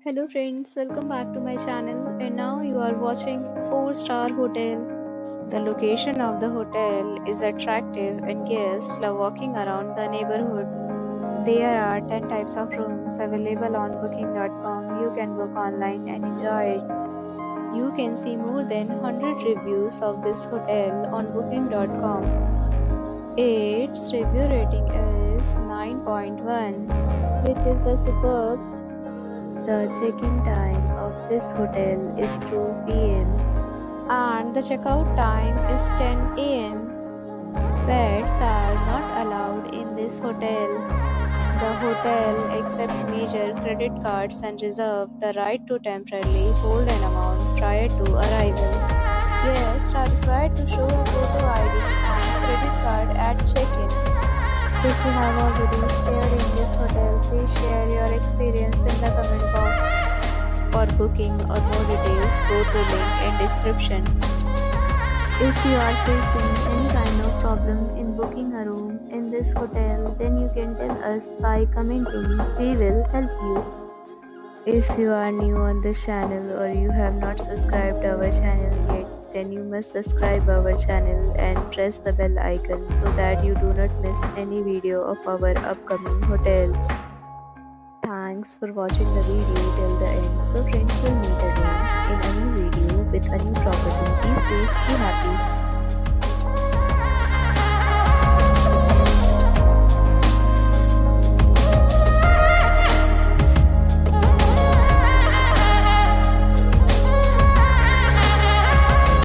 Hello friends, welcome back to my channel and now you are watching 4-star hotel. The location of the hotel is attractive and guests love walking around the neighborhood. There are 10 types of rooms available on booking.com. You can book online and enjoy it. You can see more than 100 reviews of this hotel on booking.com. Its review rating is 9.1, which is the superb. The check-in time of this hotel is 2 p.m. and the checkout time is 10 a.m. Pets are not allowed in this hotel. The hotel accepts major credit cards and reserves the right to temporarily hold an amount prior to arrival. Guests are required to show a photo ID and credit card at check-in. If you have already stayed in this hotel, please share your experience in the comment box. For booking or more details, go to link in description. If you are facing any kind of problem in booking a room in this hotel, then you can tell us by commenting. We will help you. If you are new on this channel or you have not subscribed our channel yet, then you must subscribe our channel and press the bell icon so that you do not miss any video of our upcoming hotel. Thanks for watching the video till the end. So friends, will meet again in a new video with a new property. Be safe, be happy.